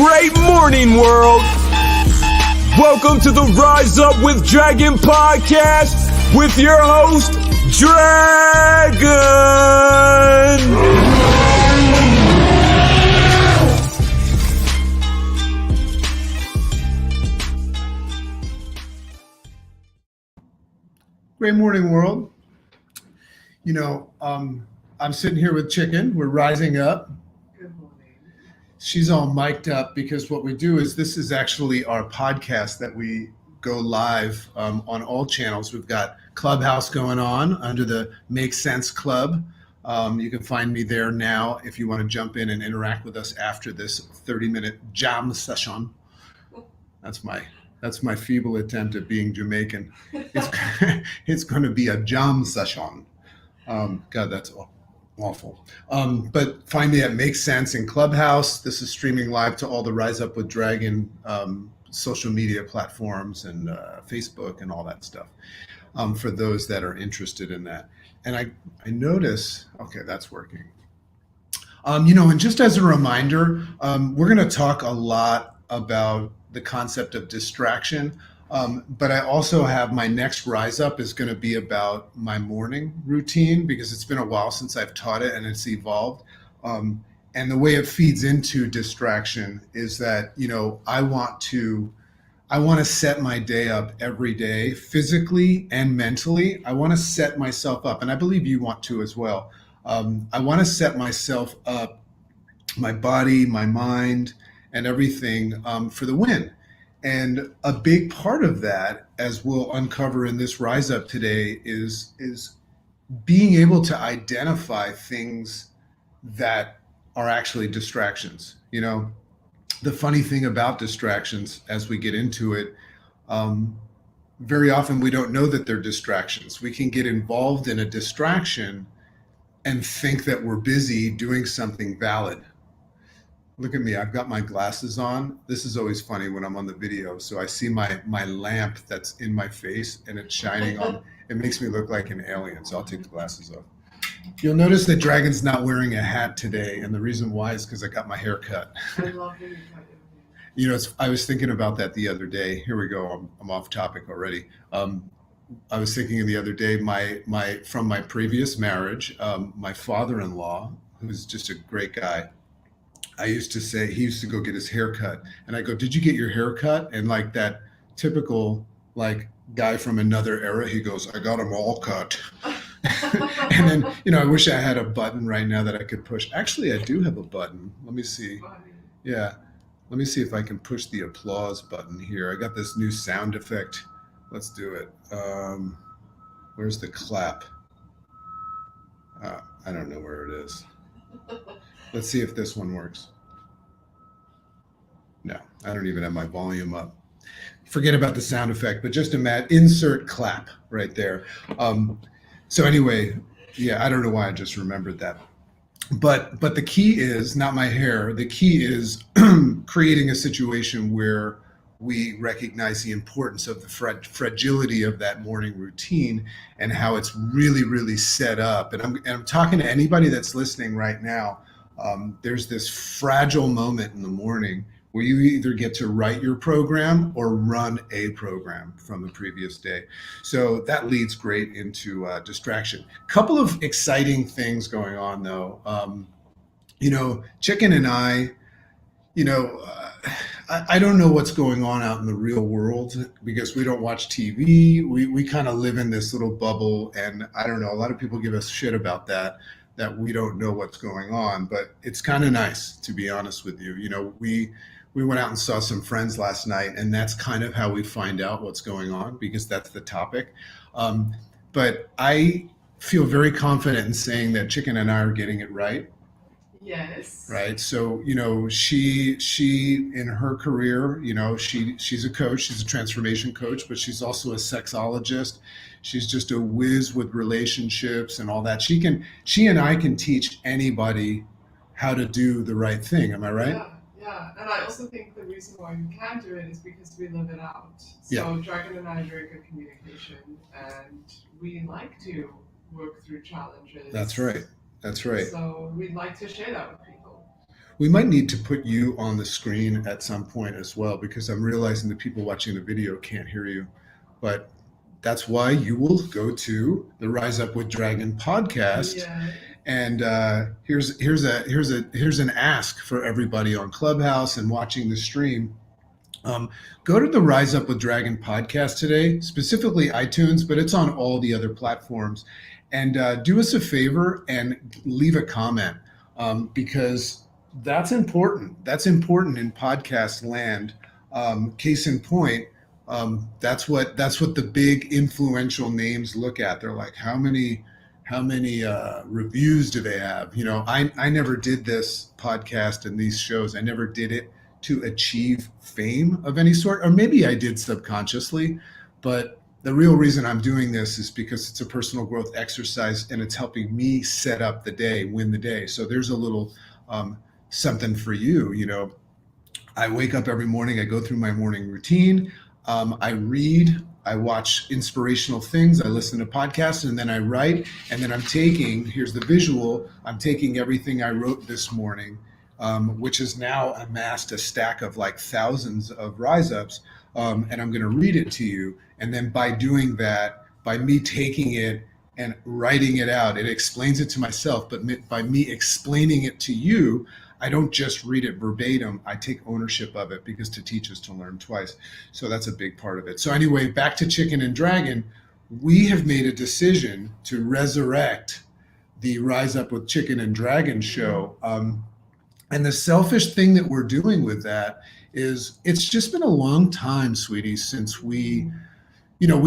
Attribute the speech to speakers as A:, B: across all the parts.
A: Great morning, world! Welcome to the Rise Up with Dragon podcast with your host, Dragon!
B: Great morning, world. I'm sitting here with Chicken. We're rising up.
C: Good morning.
B: She's all mic'd up because what we do is this is actually our podcast that we go live on all channels. We've got Clubhouse going on under the Make Sense Club. You can find me there now if you want to jump in and interact with us after this 30-minute jam session. That's my feeble attempt at being Jamaican. It's going to be a jam session. God, that's awful. But find me at Make Sense in Clubhouse. This is streaming live to all the Rise Up with Dragon social media platforms and Facebook and all that stuff for those that are interested in that. And I notice, okay, that's working. And just as a reminder, we're going to talk a lot about the concept of distraction. But I also have my next Rise Up is going to be about my morning routine because it's been a while since I've taught it and it's evolved. And the way it feeds into distraction is that, I want to set my day up every day, physically and mentally. I want to set myself up, and I believe you want to as well. I want to set myself up, my body, my mind, and everything for the win. And a big part of that, as we'll uncover in this Rise Up today, is being able to identify things that are actually distractions. The funny thing about distractions, as we get into it, very often we don't know that they're distractions. We can get involved in a distraction and think that we're busy doing something valid. Look at me, I've got my glasses on. This is always funny when I'm on the video. So I see my lamp that's in my face and it's shining on. It makes me look like an alien, so I'll take the glasses off. You'll notice that Dragon's not wearing a hat today, and the reason why is because I got my hair cut.
C: I love when you cut your hair.
B: I was thinking about that the other day. Here we go, I'm off topic already. I was thinking the other day, from my previous marriage, my father-in-law, who's just a great guy, I used to say, he used to go get his hair cut. And I go, did you get your hair cut? And like that typical guy from another era, he goes, I got them all cut. And then, I wish I had a button right now that I could push. Actually, I do have a button. Let me see. Yeah. Let me see if I can push the applause button here. I got this new sound effect. Let's do it. Where's the clap? I don't know where it is. Let's see if this one works. No, I don't even have my volume up. Forget about the sound effect, but just insert clap right there. So anyway, yeah, I don't know why I just remembered that. But the key is not my hair. The key is creating a situation where we recognize the importance of the fragility of that morning routine and how it's really, really set up. And I'm talking to anybody that's listening right now. There's this fragile moment in the morning where you either get to write your program or run a program from the previous day. So that leads great into distraction. Couple of exciting things going on though. Chicken and I don't know what's going on out in the real world because we don't watch TV. We kind of live in this little bubble, and I don't know, a lot of people give us shit about that we don't know what's going on, but it's kind of nice, to be honest with you. We went out and saw some friends last night, and that's kind of how we find out what's going on because that's the topic. But I feel very confident in saying that Chicken and I are getting it right.
C: Yes.
B: Right. So, she in her career, she's a coach, she's a transformation coach, but she's also a sexologist. She's just a whiz with relationships and all that. She and I can teach anybody how to do the right thing. Am I right?
C: Yeah. And I also think the reason why we can do it is because we live it out. So
B: Yeah.
C: Dragon and I are very good communication, and we like to work through challenges.
B: That's right.
C: So we'd like to share that with people.
B: We might need to put you on the screen at some point as well, because I'm realizing the people watching the video can't hear you. But that's why you will go to the Rise Up with Dragon podcast.
C: Yeah.
B: And here's an ask for everybody on Clubhouse and watching the stream. Go to the Rise Up with Dragon podcast today, specifically iTunes, but it's on all the other platforms. And do us a favor and leave a comment, because that's important. That's important in podcast land. Case in point, that's what the big influential names look at. They're like, how many reviews do they have? You know, I never did this podcast and these shows. I never did it to achieve fame of any sort, or maybe I did subconsciously, but the real reason I'm doing this is because it's a personal growth exercise and it's helping me set up the day, win the day. So there's a little something for you. You know, I wake up every morning, I go through my morning routine, I read, I watch inspirational things, I listen to podcasts, and then I write, and then here's the visual, I'm taking everything I wrote this morning, which has now amassed a stack of like thousands of rise ups, and I'm going to read it to you. And then by doing that, by me taking it and writing it out, it explains it to myself, but by me explaining it to you, I don't just read it verbatim, I take ownership of it, because to teach is to learn twice. So that's a big part of it. So anyway, back to Chicken and Dragon, we have made a decision to resurrect the Rise Up with Chicken and Dragon show. And the selfish thing that we're doing with that is it's just been a long time, sweetie, since we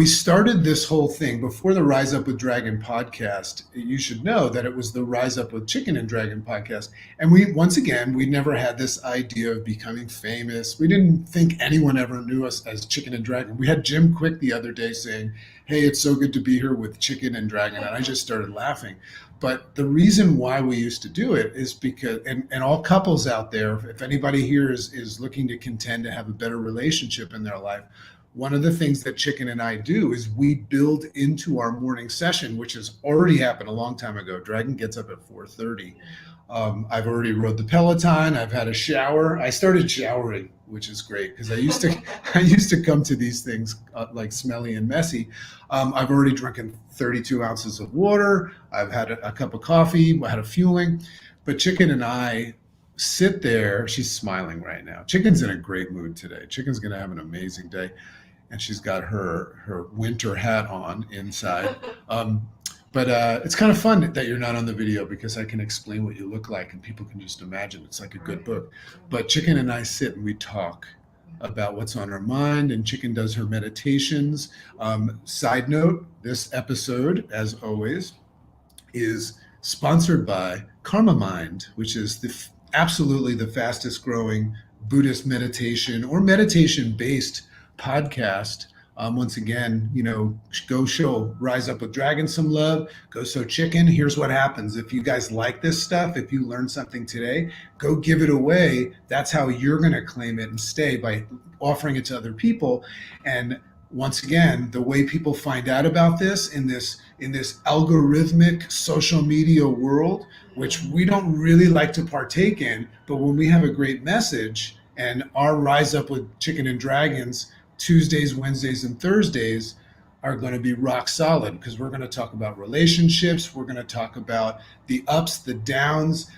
B: started this whole thing before the Rise Up with Dragon podcast. You should know that it was the Rise Up with Chicken and Dragon podcast. And we never had this idea of becoming famous. We didn't think anyone ever knew us as Chicken and Dragon. We had Jim Quick the other day saying, hey, it's so good to be here with Chicken and Dragon. And I just started laughing. But the reason why we used to do it is because, and all couples out there, if anybody here is looking to contend to have a better relationship in their life, one of the things that Chicken and I do is we build into our morning session, which has already happened a long time ago. Dragon gets up at 4:30. I've already rode the Peloton. I've had a shower. I started showering, which is great, because I used to come to these things like smelly and messy. I've already drunken 32 ounces of water. I've had a cup of coffee. I had a fueling. But Chicken and I sit there. She's smiling right now. Chicken's in a great mood today. Chicken's going to have an amazing day. And she's got her winter hat on inside. But it's kind of fun that you're not on the video, because I can explain what you look like and people can just imagine. It's like a good book. But Chicken and I sit and we talk about what's on our mind, and Chicken does her meditations. Side note, this episode, as always, is sponsored by Karma Mind, which is absolutely the fastest growing Buddhist meditation or meditation-based podcast. Once again, go show Rise Up with Dragon some love. Go show Chicken. Here's what happens. If you guys like this stuff, if you learned something today, go give it away. That's how you're going to claim it and stay, by offering it to other people. And once again, the way people find out about this in this algorithmic social media world, which we don't really like to partake in, but when we have a great message, and our Rise Up with Chicken and Dragons Tuesdays, Wednesdays, and Thursdays are going to be rock solid, because we're going to talk about relationships. We're going to talk about the ups, the downs,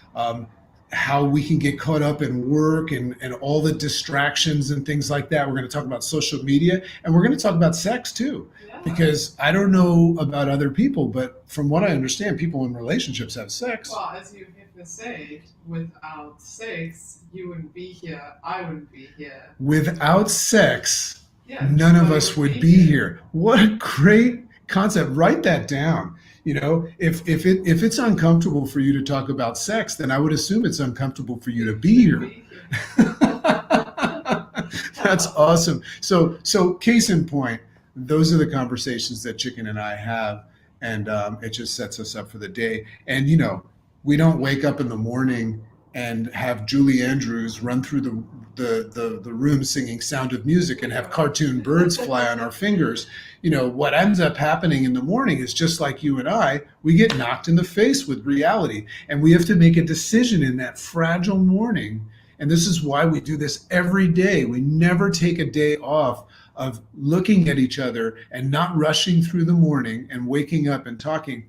B: how we can get caught up in work and all the distractions and things like that. We're going to talk about social media, and we're going to talk about sex too, because I don't know about other people, but from what I understand, people in relationships have sex.
C: Well, as you have said, without sex, you wouldn't be here. I wouldn't be here.
B: Without sex, none of us would be here. What a great concept. Write that down. If it's uncomfortable for you to talk about sex, then I would assume it's uncomfortable for you to be here. That's awesome. So case in point, those are the conversations that Chicken and I have, and it just sets us up for the day. And we don't wake up in the morning and have Julie Andrews run through the room singing Sound of Music and have cartoon birds fly on our fingers, what ends up happening in the morning is just like you and I, we get knocked in the face with reality. And we have to make a decision in that fragile morning. And this is why we do this every day. We never take a day off of looking at each other and not rushing through the morning and waking up and talking.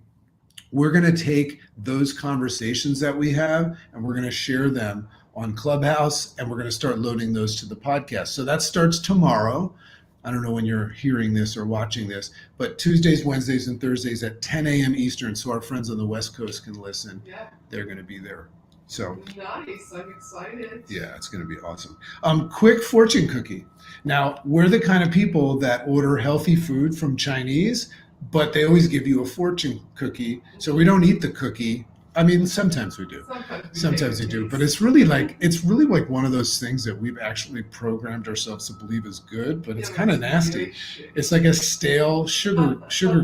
B: We're going to take those conversations that we have and we're going to share them on Clubhouse, and we're going to start loading those to the podcast. So that starts tomorrow. I don't know when you're hearing this or watching this, but Tuesdays, Wednesdays, and Thursdays at 10 a.m. Eastern, so our friends on the West Coast can listen.
C: Yeah.
B: They're going to be there. So
C: nice. I'm excited.
B: Yeah, it's going to be awesome. Quick fortune cookie. Now, we're the kind of people that order healthy food from Chinese, but they always give you a fortune cookie. So we don't eat the cookie. I mean, sometimes we do. Sometimes we do. But it's really like one of those things that we've actually programmed ourselves to believe is good, but it's kind of nasty. It's like a stale sugar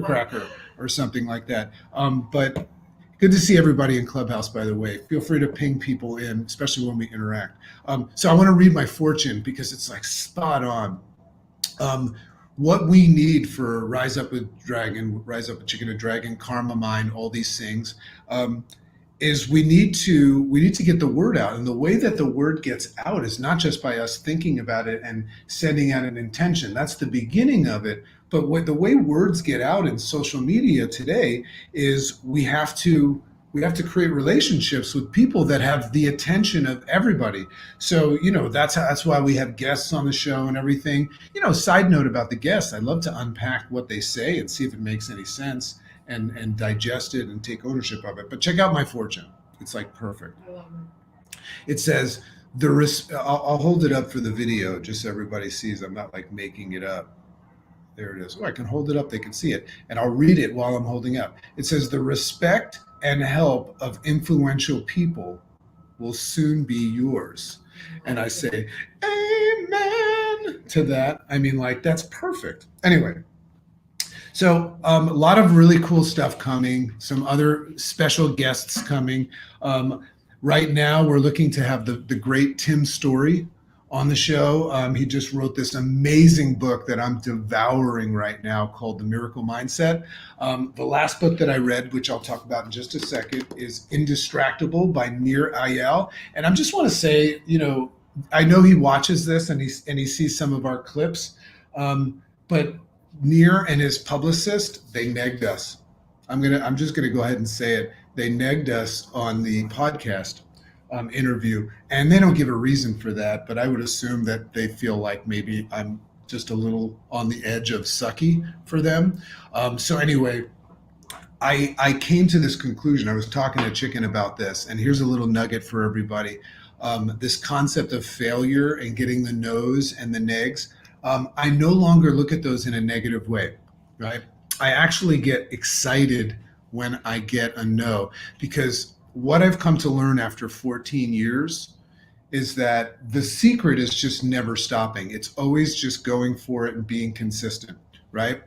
B: cracker or something like that. But good to see everybody in Clubhouse, by the way. Feel free to ping people in, especially when we interact. So I want to read my fortune because it's like spot on. What we need for Rise Up with Dragon, Rise Up with Chicken and Dragon, Karma Mind, all these things, is we need to get the word out. And the way that the word gets out is not just by us thinking about it and sending out an intention. That's the beginning of it. But the way words get out in social media today is we have to create relationships with people that have the attention of everybody. So, that's why we have guests on the show and everything. Side note about the guests, I love to unpack what they say and see if it makes any sense and digest it and take ownership of it. But check out my fortune. It's like perfect.
C: I love it.
B: It says, I'll hold it up for the video just so everybody sees. I'm not like making it up. There it is. Oh, I can hold it up. They can see it. And I'll read it while I'm holding up. It says, the respect and help of influential people will soon be yours. And I say, amen to that. I mean, like, that's perfect. Anyway, so a lot of really cool stuff coming, some other special guests coming. Right now, we're looking to have the great Tim Story on the show. He just wrote this amazing book that I'm devouring right now called The Miracle Mindset. The last book that I read, which I'll talk about in just a second, is Indistractable by Nir Ayal. And I just want to say, I know he watches this and he sees some of our clips, but Nir and his publicist, they negged us. I'm just gonna go ahead and say it. They negged us on the podcast interview, and they don't give a reason for that, but I would assume that they feel like maybe I'm just a little on the edge of sucky for them. So anyway, I came to this conclusion. I was talking to Chicken about this, and here's a little nugget for everybody. This concept of failure and getting the no's and the negs, I no longer look at those in a negative way, right? I actually get excited when I get a no, because what I've come to learn after 14 years is that the secret is just never stopping. It's always just going for it and being consistent, right?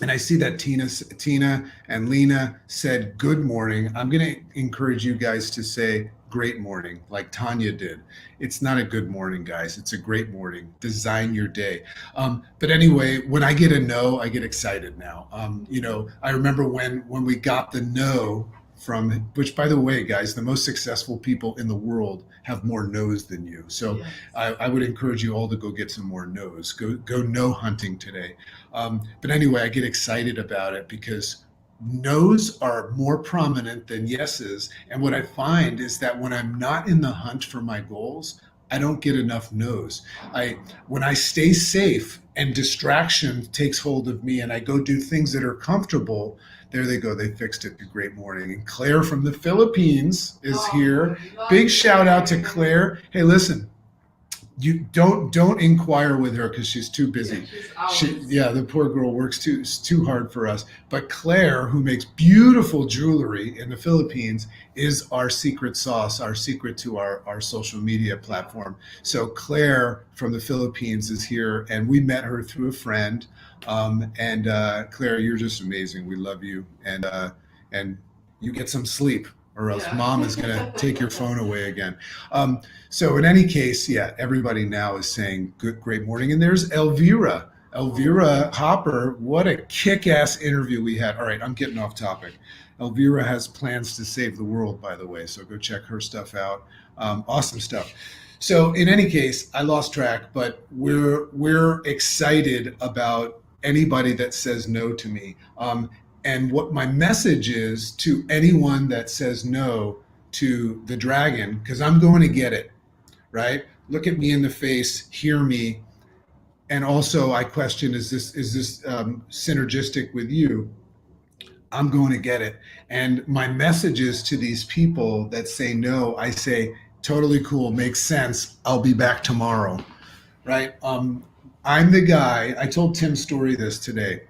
B: And I see that Tina and Lena said good morning. I'm going to encourage you guys to say great morning, like Tanya did. It's not a good morning, guys. It's a great morning. Design your day. But anyway, when I get a no, I get excited now. I remember when we got the no from, which, by the way, guys, the most successful people in the world have more no's than you. So yes. I would encourage you all to go get some more no's. Go no hunting today. But anyway, I get excited about it because no's are more prominent than yeses. And what I find is that when I'm not in the hunt for my goals, I don't get enough no's. When I stay safe and distraction takes hold of me and I go do things that are comfortable, there they go. They fixed it. Great morning. And Claire from the Philippines is here. Big shout out to Claire. Hey, listen, you don't inquire with her because she's too busy. The poor girl works too hard for us. But Claire, who makes beautiful jewelry in the Philippines, is our secret sauce, our secret to our social media platform. So Claire from the Philippines is here, and we met her through a friend. Claire, you're just amazing. We love you, and you get some sleep. or else
C: Yeah.
B: mom is going to take your phone away again. So in any case, yeah, everybody now is saying good, great morning. And there's Elvira. Elvira Hopper, what a kick-ass interview we had. All right, I'm getting off topic. Elvira has plans to save the world, by the way, so go check her stuff out. Awesome stuff. So in any case, I lost track, but we're excited about anybody that says no to me. And what my message is to anyone that says no to the dragon, because I'm going to get it, right? Look at me in the face, hear me. And also I question, is this synergistic with you? I'm going to get it. And my message is to these people that say no, I say, totally cool, makes sense. I'll be back tomorrow, right? I'm the guy, I told Tim Story this today.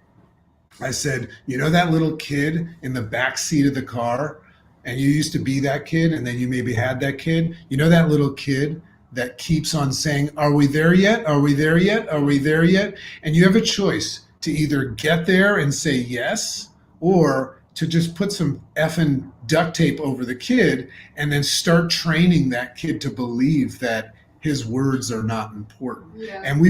B: I said, you know that little kid in the back seat of the car, and you used to be that kid, and then you maybe had that kid? You know that little kid that keeps on saying, are we there yet? Are we there yet? Are we there yet? And you have a choice to either get there and say yes, or to just put some effing duct tape over the kid and then start training that kid to believe that his words are not important.
C: Yeah.
B: And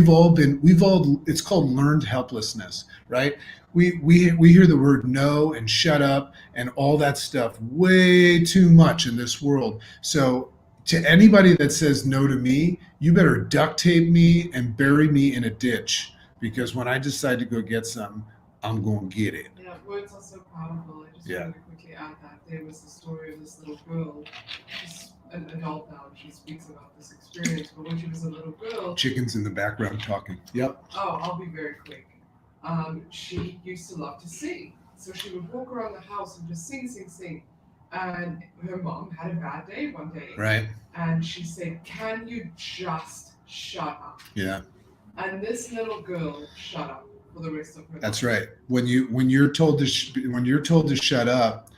B: it's called learned helplessness, right? We hear the word no and shut up and all that stuff way too much in this world. So to anybody that says no to me, you better duct tape me and bury me in a ditch, because when I decide to go get something, I'm going to get it.
C: Yeah, words are so powerful. I just wanted to quickly add that there was the story of this little girl. She's an adult now, and she speaks about this experience. But when she was a little girl,
B: Chickens in the background talking. Yep.
C: oh, I'll be very quick. She used to love to sing, so she would walk around the house and just sing. And her mom had a bad day one day,
B: Right.
C: and she said, "Can you just shut up?"
B: Yeah.
C: And this little girl shut up for the rest of her life.
B: That's right. When you're told to shut up,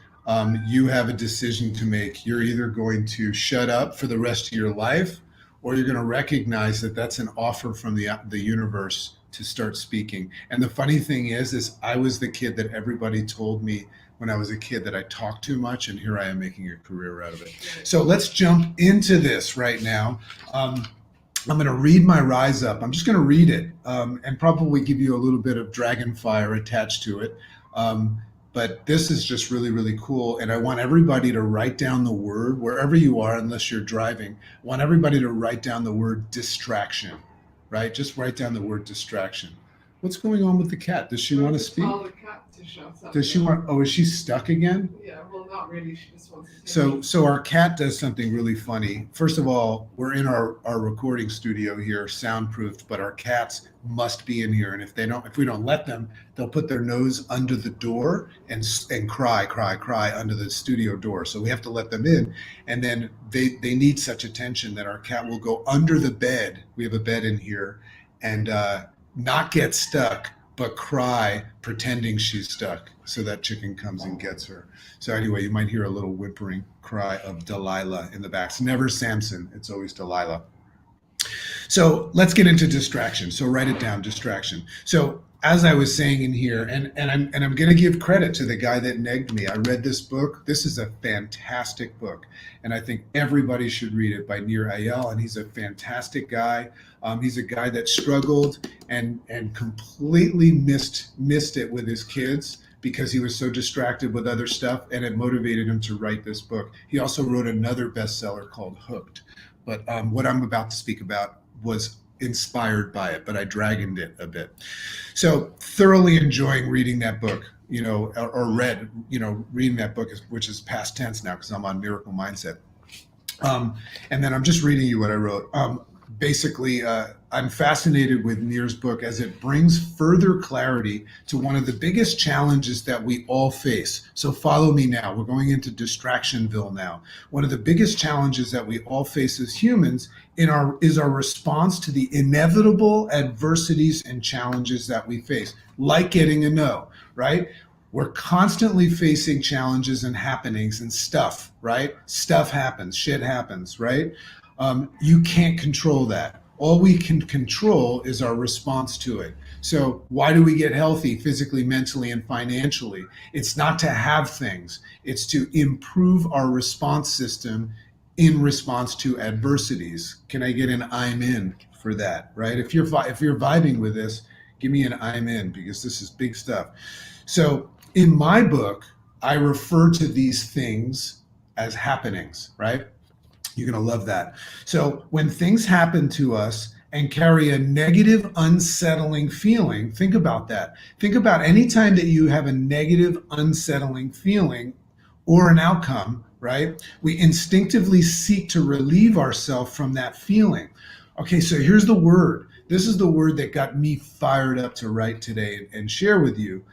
B: you have a decision to make. You're either going to shut up for the rest of your life, or you're going to recognize that that's an offer from the universe to start speaking. And the funny thing is I was the kid that everybody told me when I was a kid that I talked too much, and here I am making a career out of it. So let's jump into this right now. I'm going to read my rise up. I'm just going to read it and probably give you a little bit of dragon fire attached to it. But this is just really, really cool. And I want everybody to write down the word, wherever you are, unless you're driving. I want everybody to write down the word distraction, right? Just write down the word distraction. What's going on with the cat? Does she want to speak?
C: Tell the cat to shut up.
B: Does she want, is she stuck again?
C: Yeah, well, not really. She just wants to
B: So our cat does something really funny. First of all, we're in our recording studio here, soundproofed, but our cats must be in here. And if we don't let them, they'll put their nose under the door and cry under the studio door. So we have to let them in. And then they need such attention that our cat will go under the bed. We have a bed in here, and not get stuck, but cry pretending she's stuck, so that chicken comes and gets her. So anyway, you might hear a little whimpering cry of Delilah in the back. It's never Samson, it's always Delilah. So let's get into distraction. So write it down, distraction. So as I was saying in here, and I'm going to give credit to the guy that negged me. I read this book. This is a fantastic book, and I think everybody should read it, by Nir Eyal. And he's a fantastic guy. He's a guy that struggled and completely missed it with his kids because he was so distracted with other stuff, and it motivated him to write this book. He also wrote another bestseller called Hooked. But what I'm about to speak about was inspired by it, but I dragoned it a bit. So thoroughly enjoying reading that book, reading that book, which is past tense now because I'm on Miracle Mindset. And then I'm just reading you what I wrote. Basically, I'm fascinated with Nir's book as it brings further clarity to one of the biggest challenges that we all face. So follow me now. We're going into Distractionville now. One of the biggest challenges that we all face as humans is our response to the inevitable adversities and challenges that we face, like getting a no, right? We're constantly facing challenges and happenings and stuff, right? Stuff happens, shit happens, right? You can't control that. All we can control is our response to it. So why do we get healthy physically, mentally, and financially? It's not to have things. It's to improve our response system in response to adversities. Can I get an I'm in for that, right? If you're vibing with this, give me an I'm in, because this is big stuff. So in my book, I refer to these things as happenings, right? You're going to love that. So when things happen to us and carry a negative, unsettling feeling, think about that. Think about any time that you have a negative, unsettling feeling or an outcome, right? We instinctively seek to relieve ourselves from that feeling. Okay, so here's the word. This is the word that got me fired up to write today and share with you.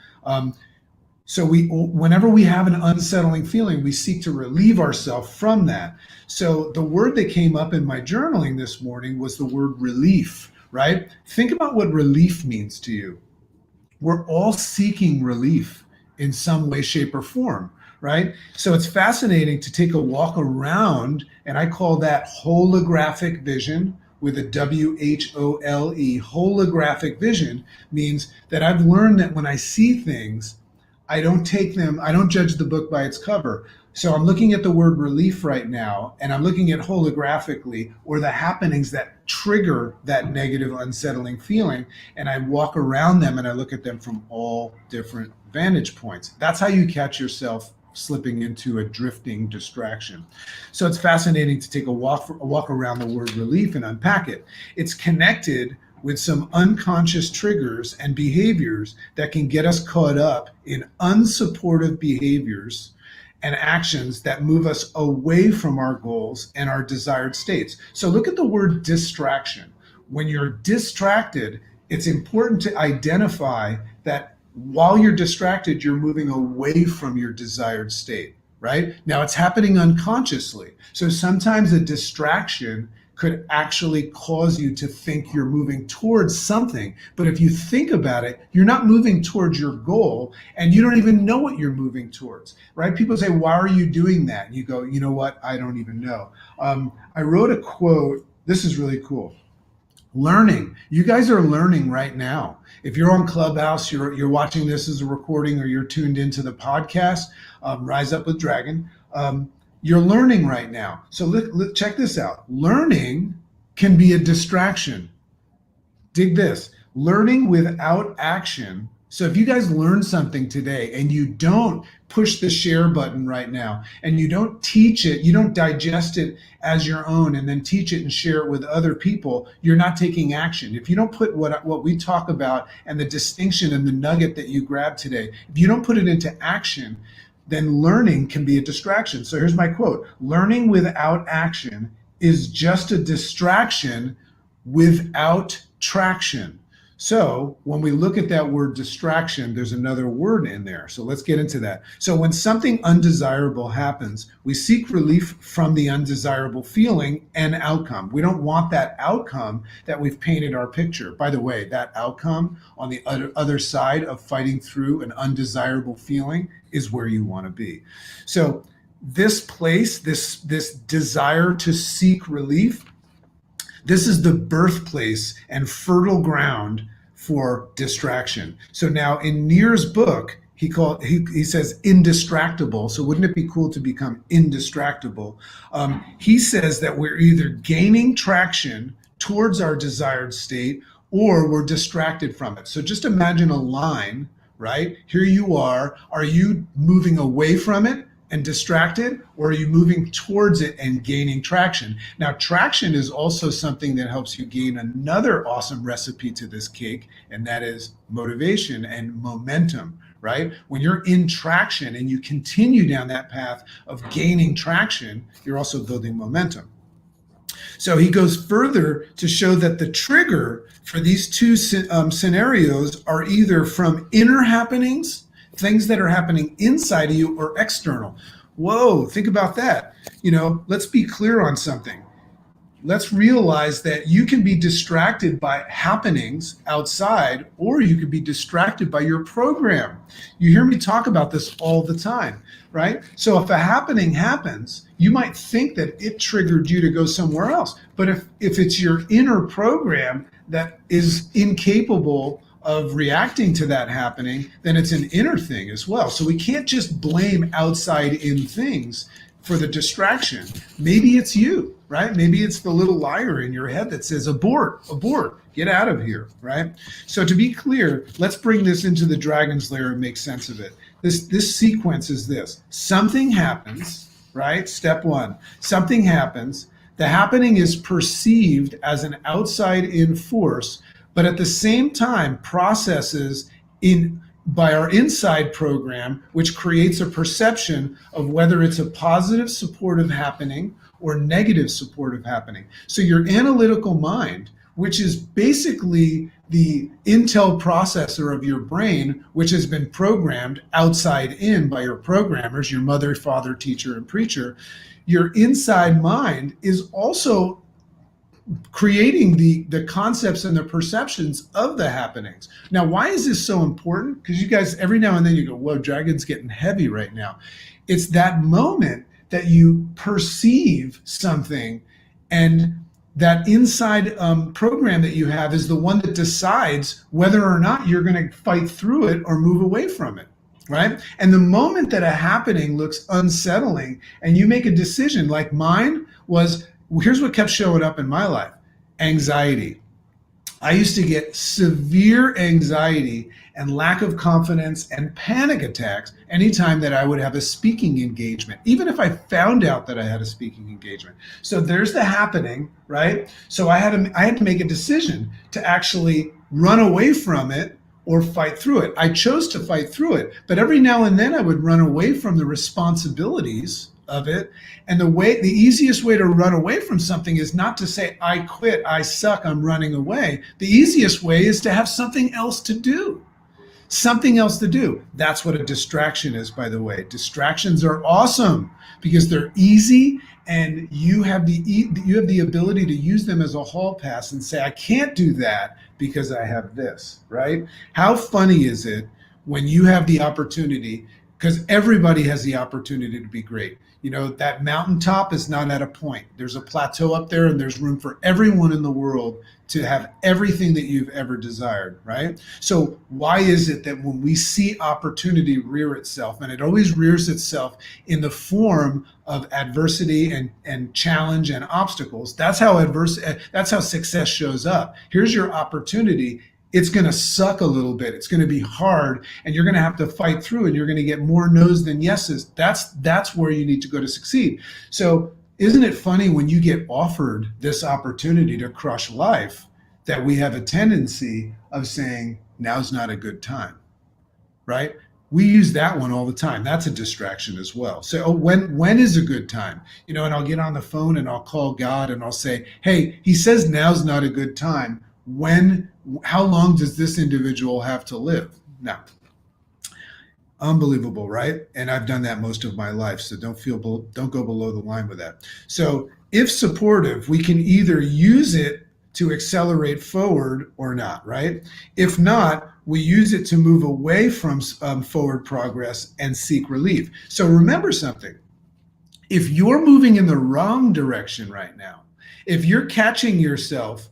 B: So whenever we have an unsettling feeling, we seek to relieve ourselves from that. So the word that came up in my journaling this morning was the word relief, right? Think about what relief means to you. We're all seeking relief in some way, shape, or form, right? So it's fascinating to take a walk around, and I call that holographic vision, with a WHOLE. Holographic vision means that I've learned that when I see things, I don't judge the book by its cover. So I'm looking at the word relief right now, and I'm looking at holographically, or the happenings that trigger that negative, unsettling feeling, and I walk around them and I look at them from all different vantage points. That's how you catch yourself slipping into a drifting distraction. So it's fascinating to take a walk around the word relief and unpack it. It's connected with some unconscious triggers and behaviors that can get us caught up in unsupportive behaviors and actions that move us away from our goals and our desired states. So look at the word distraction. When you're distracted, it's important to identify that while you're distracted, you're moving away from your desired state, right? Now it's happening unconsciously. So sometimes a distraction could actually cause you to think you're moving towards something. But if you think about it, you're not moving towards your goal, and you don't even know what you're moving towards, right? People say, why are you doing that? And you go, you know what? I don't even know. I wrote a quote. This is really cool. Learning. You guys are learning right now. If you're on Clubhouse, you're watching this as a recording, or you're tuned into the podcast, Rise Up with Dragon. You're learning right now. So check this out. Learning can be a distraction. Dig this. Learning without action. So if you guys learn something today and you don't push the share button right now, and you don't teach it, you don't digest it as your own and then teach it and share it with other people, you're not taking action. If you don't put what we talk about and the distinction and the nugget that you grabbed today, if you don't put it into action, then learning can be a distraction. So here's my quote. Learning without action is just a distraction without traction. So when we look at that word distraction, there's another word in there. So let's get into that. So when something undesirable happens, we seek relief from the undesirable feeling and outcome. We don't want that outcome that we've painted our picture. By the way, that outcome on the other side of fighting through an undesirable feeling is where you want to be. So this place, this desire to seek relief, this is the birthplace and fertile ground for distraction. So now in Neer's book, he says indistractable. So wouldn't it be cool to become indistractable? He says that we're either gaining traction towards our desired state, or we're distracted from it. So just imagine a line, right? Here you are. Are you moving away from it and distracted, or are you moving towards it and gaining traction? Now, traction is also something that helps you gain another awesome recipe to this cake, and that is motivation and momentum, right? When you're in traction and you continue down that path of gaining traction, you're also building momentum. So he goes further to show that the trigger for these two scenarios are either from inner happenings, things that are happening inside of you, or external. Whoa, think about that. Let's be clear on something. let's realize that you can be distracted by happenings outside, or you could be distracted by your program. You hear me talk about this all the time, right? So if a happening happens, you might think that it triggered you to go somewhere else. But if it's your inner program that is incapable of reacting to that happening, then it's an inner thing as well. So we can't just blame outside in things for the distraction. Maybe it's you, right? Maybe it's the little liar in your head that says, abort, get out of here, right? So to be clear, let's bring this into the dragon's lair and make sense of it. This sequence is this. Something happens, right? Step one, something happens. The happening is perceived as an outside-in force, but at the same time processes by our inside program, which creates a perception of whether it's a positive supportive happening or negative supportive happening. So your analytical mind, which is basically the intel processor of your brain, which has been programmed outside in by your programmers, your mother, father, teacher, and preacher, your inside mind is also creating the concepts and the perceptions of the happenings. Now, why is this so important? Because you guys, every now and then you go, whoa, Dragon's getting heavy right now. It's that moment that you perceive something, and that inside program that you have is the one that decides whether or not you're going to fight through it or move away from it. Right? And the moment that a happening looks unsettling and you make a decision, like mine was, here's what kept showing up in my life: anxiety. I used to get severe anxiety and lack of confidence and panic attacks anytime that I would have a speaking engagement, even if I found out that I had a speaking engagement. So there's the happening, right? So I had to make a decision to actually run away from it or fight through it. I chose to fight through it, but every now and then I would run away from the responsibilities of it. And the easiest way to run away from something is not to say, I quit, I suck, I'm running away. The easiest way is to have something else to do. Something else to do. That's what a distraction is, by the way. Distractions are awesome because they're easy, and you have the ability to use them as a hall pass and say, I can't do that because I have this, right? How funny is it when you have the opportunity, because everybody has the opportunity to be great. You know, that mountaintop is not at a point. There's a plateau up there, and there's room for everyone in the world to have everything that you've ever desired, right? So why is it that when we see opportunity rear itself, and it always rears itself in the form of adversity and challenge and obstacles, that's how success shows up. Here's your opportunity. It's going to suck a little bit. It's going to be hard, and you're going to have to fight through, and you're going to get more no's than yeses. That's where you need to go to succeed. So isn't it funny when you get offered this opportunity to crush life that we have a tendency of saying, now's not a good time, right? We use that one all the time. That's a distraction as well. So when is a good time? You know, and I'll get on the phone and I'll call God and I'll say, hey, he says now's not a good time. How long does this individual have to live? Now, unbelievable, right? And I've done that most of my life, so don't go below the line with that. So if supportive, we can either use it to accelerate forward or not, right? If not, we use it to move away from forward progress and seek relief. So remember something. If you're moving in the wrong direction right now, if you're catching yourself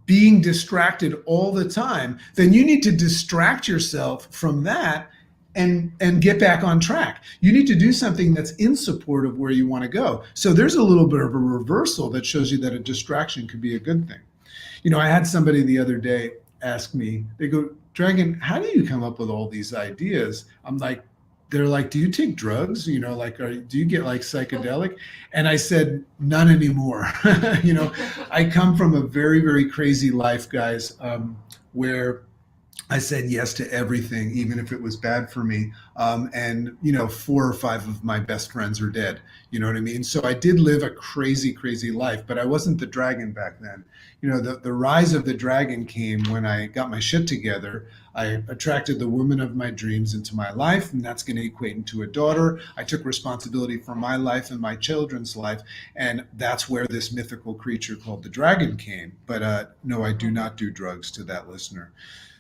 B: being distracted all the time, then you need to distract yourself from that and get back on track. You need to do something that's in support of where you want to go. So there's a little bit of a reversal that shows you that a distraction could be a good thing. You know, I had somebody the other day ask me, they go, Dragon, how do you come up with all these ideas? They're like, do you take drugs? You know, like, do you get like psychedelic? And I said, none anymore. You know, I come from a very, very crazy life, guys, where I said yes to everything, even if it was bad for me. And, 4 or 5 of my best friends are dead. You know what I mean? So I did live a crazy, crazy life, but I wasn't the dragon back then. The rise of the dragon came when I got my shit together. I attracted the woman of my dreams into my life, and that's going to equate into a daughter. I took responsibility for my life and my children's life, and that's where this mythical creature called the dragon came. But no, I do not do drugs, to that listener.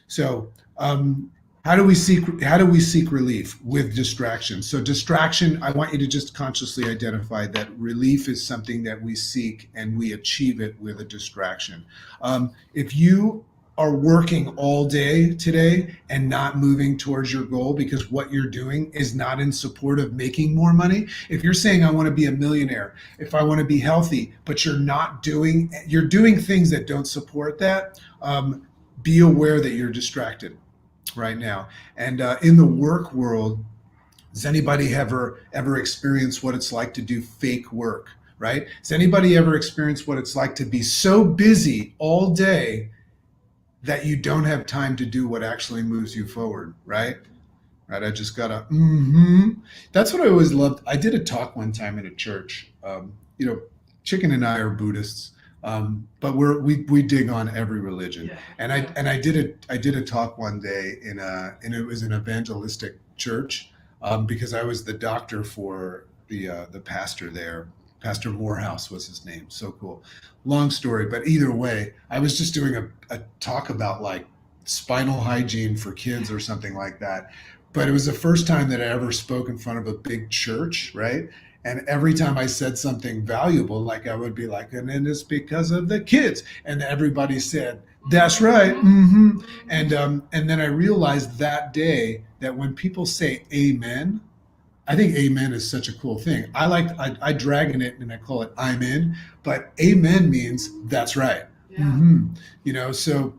B: So, how do we seek relief with distraction? So distraction, I want you to just consciously identify that relief is something that we seek and we achieve it with a distraction. If you are working all day today and not moving towards your goal because what you're doing is not in support of making more money, if you're saying I want to be a millionaire, if I want to be healthy, but you're doing things that don't support that, be aware that you're distracted right now. And in the work world, does anybody ever experience what it's like to do fake work, right? Does anybody ever experience what it's like to be so busy all day that you don't have time to do what actually moves you forward, right? Right, I just got That's what I always loved. I did a talk one time in a church. Chicken and I are Buddhists, but we dig on every religion.
C: Yeah.
B: And I did a talk one day and it was an evangelistic church, because I was the doctor for the pastor there. Pastor Morehouse was his name. So cool. Long story, but either way, I was just doing a talk about like spinal hygiene for kids or something like that. But it was the first time that I ever spoke in front of a big church, right? And every time I said something valuable, like I would be like, and then it's because of the kids. And everybody said, that's right. And then I realized that day that when people say amen, I think amen is such a cool thing. I drag in it and I call it I'm in, but amen means that's right.
C: Yeah.
B: So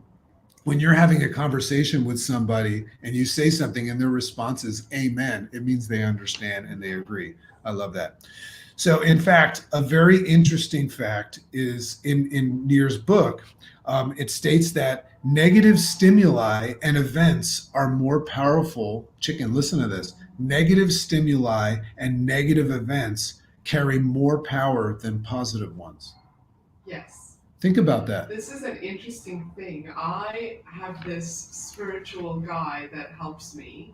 B: when you're having a conversation with somebody and you say something and their response is amen, it means they understand and they agree. I love that. So in fact, a very interesting fact is in Neer's book, it states that negative stimuli and events are more powerful. Chicken, listen to this. Negative stimuli and negative events carry more power than positive ones.
C: Yes.
B: Think about that.
C: This is an interesting thing. I have this spiritual guy that helps me.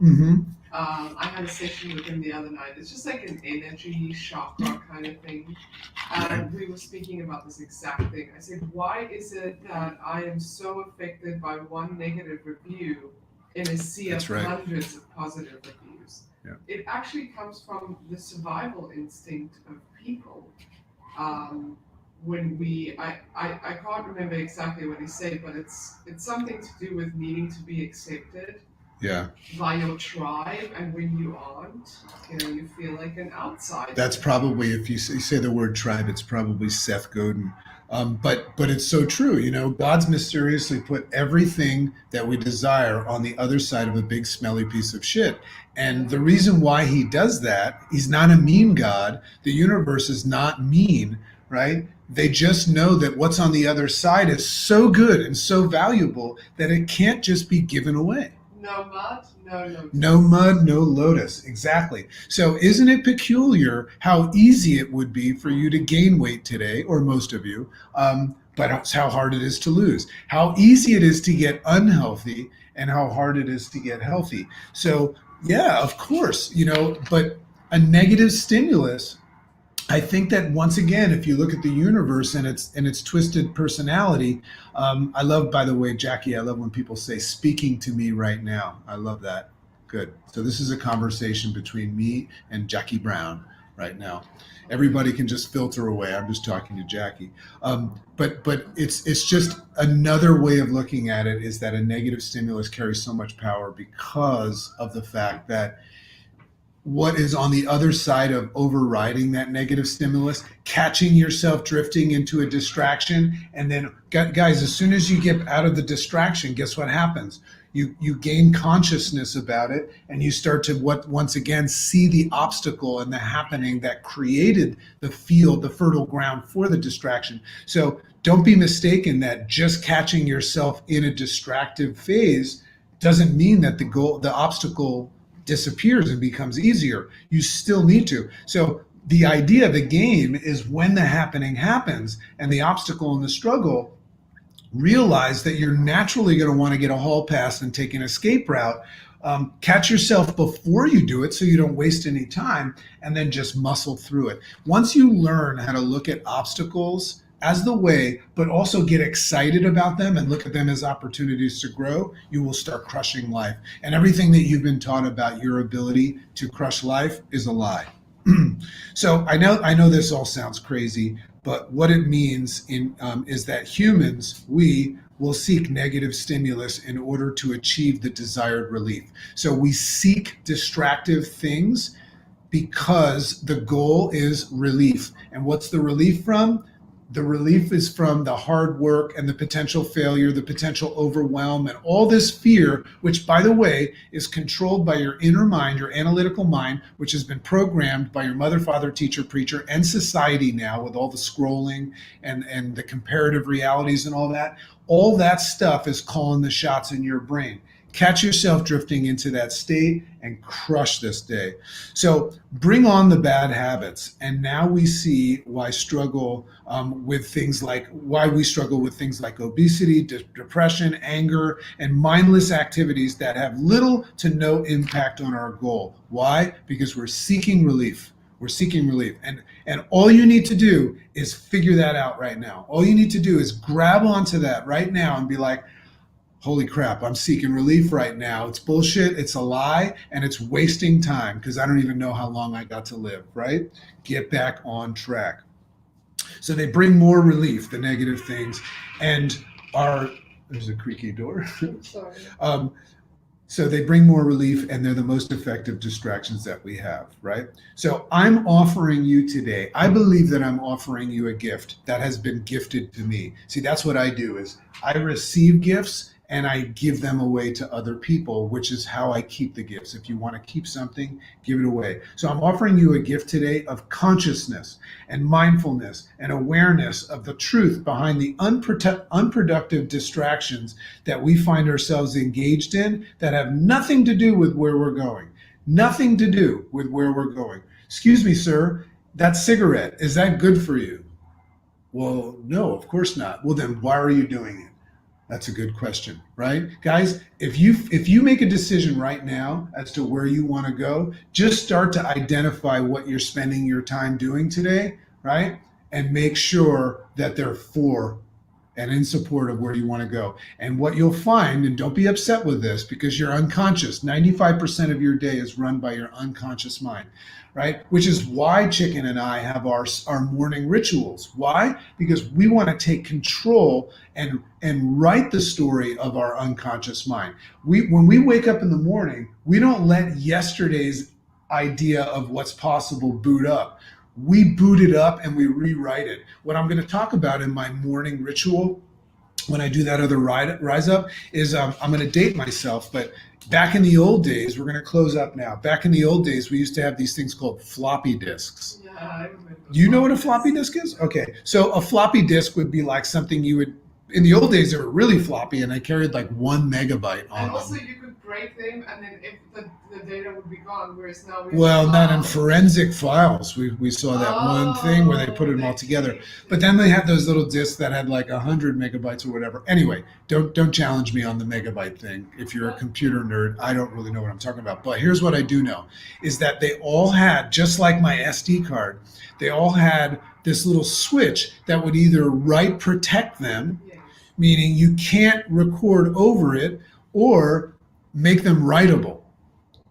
C: I had a session with him the other night. It's just like an energy chakra kind of thing. And we were speaking about this exact thing. I said, why is it that I am so affected by one negative review in a sea of hundreds of positive reviews?
B: Yeah.
C: It actually comes from the survival instinct of people. When I can't remember exactly what he said, but it's something to do with needing to be accepted by your tribe, and when you aren't, you feel like an outsider.
B: That's probably, if you say the word tribe, it's probably Seth Godin. But it's so true. God's mysteriously put everything that we desire on the other side of a big smelly piece of shit. And the reason why he does that, he's not a mean God. The universe is not mean, right? They just know that what's on the other side is so good and so valuable that it can't just be given away.
C: No mud, no lotus.
B: No mud, no lotus. Exactly. So isn't it peculiar how easy it would be for you to gain weight today, or most of you, but it's how hard it is to lose. How easy it is to get unhealthy and how hard it is to get healthy. So yeah, of course, but a negative stimulus, I think that once again, if you look at the universe and its twisted personality, I love, by the way, Jackie, I love when people say speaking to me right now. I love that. Good. So this is a conversation between me and Jackie Brown right now. Everybody can just filter away. I'm just talking to Jackie. But it's just another way of looking at it, is that a negative stimulus carries so much power because of the fact that what is on the other side of overriding that negative stimulus, catching yourself drifting into a distraction. And then, guys, as soon as you get out of the distraction, guess what happens? You gain consciousness about it, and you start to once again see the obstacle and the happening that created the field, the fertile ground for the distraction. So don't be mistaken that just catching yourself in a distractive phase doesn't mean that the obstacle disappears and becomes easier. You still need to. So the idea of the game is when the happening happens and the obstacle and the struggle, realize that you're naturally going to want to get a hall pass and take an escape route. Catch yourself before you do it so you don't waste any time, and then just muscle through it. Once you learn how to look at obstacles as the way, but also get excited about them and look at them as opportunities to grow, you will start crushing life. And everything that you've been taught about your ability to crush life is a lie. So I know this all sounds crazy, but what it means is that humans, we will seek negative stimulus in order to achieve the desired relief. So we seek distractive things because the goal is relief. And what's the relief from? The relief is from the hard work and the potential failure, the potential overwhelm, and all this fear, which, by the way, is controlled by your inner mind, your analytical mind, which has been programmed by your mother, father, teacher, preacher, and society now with all the scrolling and the comparative realities and all that. All that stuff is calling the shots in your brain. Catch yourself drifting into that state and crush this day. So bring on the bad habits. And now we see why we struggle with things like obesity, depression, anger, and mindless activities that have little to no impact on our goal. Why? Because we're seeking relief. We're seeking relief. And all you need to do is figure that out right now. All you need to do is grab onto that right now and be like, holy crap, I'm seeking relief right now. It's bullshit, it's a lie, and it's wasting time because I don't even know how long I got to live, right? Get back on track. So they bring more relief, the negative things, and there's a creaky door.
C: Sorry.
B: So they bring more relief, and they're the most effective distractions that we have, right? So I'm offering you today, I believe that I'm offering you a gift that has been gifted to me. See, that's what I do is I receive gifts and I give them away to other people, which is how I keep the gifts. If you want to keep something, give it away. So I'm offering you a gift today of consciousness and mindfulness and awareness of the truth behind the unproductive distractions that we find ourselves engaged in that have nothing to do with where we're going. Nothing to do with where we're going. Excuse me, sir, that cigarette, is that good for you? Well, no, of course not. Well, then why are you doing it? That's a good question, right? Guys, if you make a decision right now as to where you want to go, just start to identify what you're spending your time doing today, right? And make sure that they're for and in support of where you want to go. And what you'll find, and don't be upset with this because you're unconscious, 95% of your day is run by your unconscious mind, right? Which is why Chicken and I have our morning rituals. Why? Because we want to take control and write the story of our unconscious mind. When we wake up in the morning, we don't let yesterday's idea of what's possible boot up. We boot it up and we rewrite it. What I'm going to talk about in my morning ritual when I do that other rise up is I'm going to date myself, but back in the old days, we're going to close up now. Back in the old days, we used to have these things called floppy disks.
C: Yeah, I remember.
B: Do you know what a floppy disk is? Okay, so a floppy disk would be like something you would, in the old days, they were really floppy and they carried like 1 megabyte on
C: And
B: them.
C: also you could break them and then if the data would be gone, whereas now
B: Not in forensic files. We saw that one thing where they put them all together. But then they had those little disks that had like 100 megabytes or whatever. Anyway, don't challenge me on the megabyte thing. If you're a computer nerd, I don't really know what I'm talking about. But here's what I do know, is that they all had, just like my SD card, they all had this little switch that would either write protect them, meaning you can't record over it, or make them writable.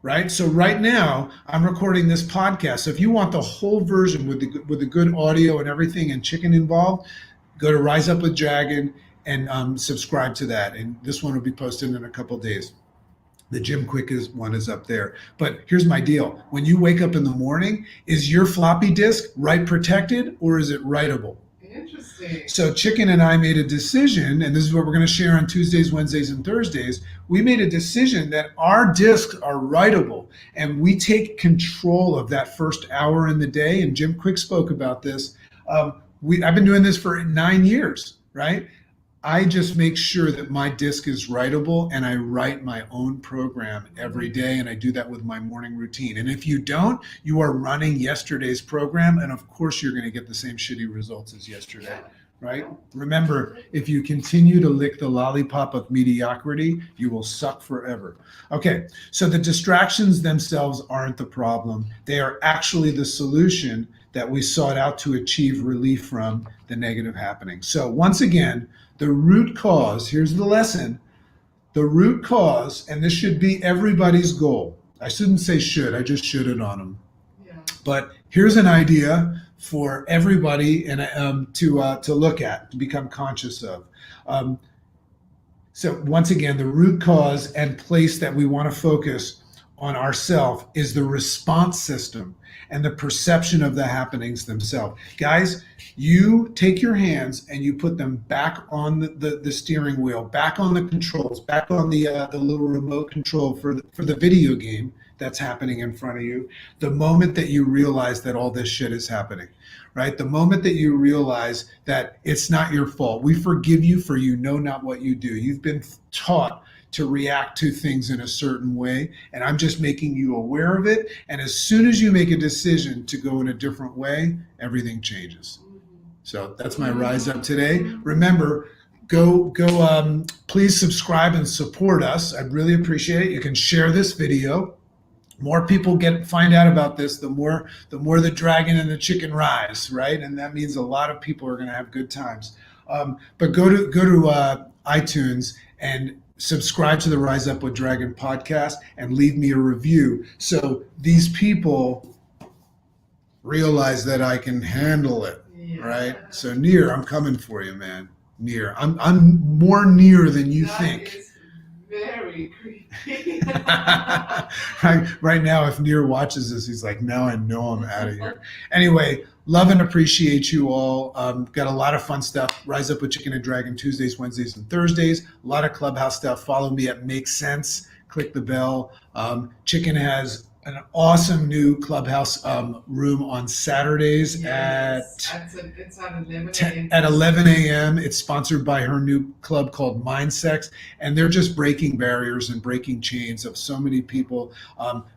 B: Right? So right now I'm recording this podcast. So if you want the whole version with the good audio and everything and Chicken involved, go to Rise Up with Dragon and subscribe to that. And this one will be posted in a couple of days. The Jim Quick one is up there. But here's my deal. When you wake up in the morning, is your floppy disk write protected or is it writable?
C: Interesting.
B: So Chicken and I made a decision, and this is what we're going to share on Tuesdays, Wednesdays, and Thursdays. We made a decision that our discs are writable, and we take control of that first hour in the day. And Jim Quick spoke about this. I've been doing this for 9 years, right? I just make sure that my disc is writable, and I write my own program every day, and I do that with my morning routine. And if you don't, you are running yesterday's program, and of course you're going to get the same shitty results as yesterday, right? Remember, if you continue to lick the lollipop of mediocrity, you will suck forever. Okay, so the distractions themselves aren't the problem. They are actually the solution that we sought out to achieve relief from the negative happening. So once again, the root cause, here's the lesson. The root cause, and this should be everybody's goal. I shouldn't say should, I just shoulded on them. Yeah. But here's an idea for everybody and to look at, to become conscious of. So once again, the root cause and place that we want to focus on ourselves is the response system and the perception of the happenings themselves. Guys, you take your hands and you put them back on the steering wheel, back on the controls, back on the little remote control for the video game that's happening in front of you, the moment that you realize that all this shit is happening, right? The moment that you realize that it's not your fault. We forgive you for you know not what you do. You've been taught to react to things in a certain way, and I'm just making you aware of it. And as soon as you make a decision to go in a different way, everything changes. So that's my rise up today. Remember, go please subscribe and support us. I'd really appreciate it. You can share this video. More people find out about this, the more the dragon and the chicken rise, right? And that means a lot of people are going to have good times. But go to iTunes and subscribe to the Rise Up with Dragon podcast and leave me a review, so these people realize that I can handle it, right? So Near, I'm coming for you, man. Near, I'm more near than you think.
C: Is very creepy.
B: Right now, if Near watches this, he's like, now I know I'm out of here. Anyway, love and appreciate you all. Got a lot of fun stuff. Rise Up with Chicken and Dragon Tuesdays, Wednesdays, and Thursdays. A lot of Clubhouse stuff. Follow me at Make Sense. Click the bell. Chicken has an awesome new Clubhouse room on Saturdays
C: it's at
B: 11 a.m. It's sponsored by her new club called Mindsex, and they're just breaking barriers and breaking chains of so many people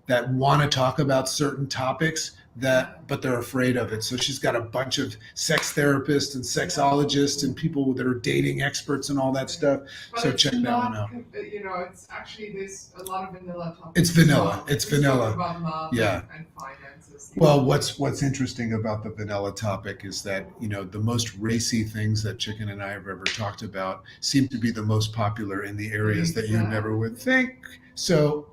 B: that want to talk about certain topics but they're afraid of it. So she's got a bunch of sex therapists and sexologists and people that are dating experts and all that stuff.
C: But
B: so check that one out.
C: It's actually, there's a lot of vanilla topics.
B: It's vanilla. It's vanilla.
C: About love
B: Yeah.
C: and finances.
B: Well, what's interesting about the vanilla topic is that, the most racy things that Chicken and I have ever talked about seem to be the most popular in the areas that you never would think. So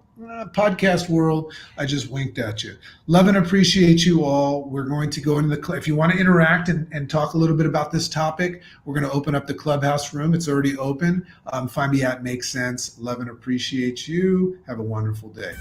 B: podcast world, I just winked at you. Love and appreciate you all. We're going to go into if you want to interact and talk a little bit about this topic, we're going to open up the Clubhouse room. It's already open. Find me at Make Sense. Love and appreciate you. Have a wonderful day.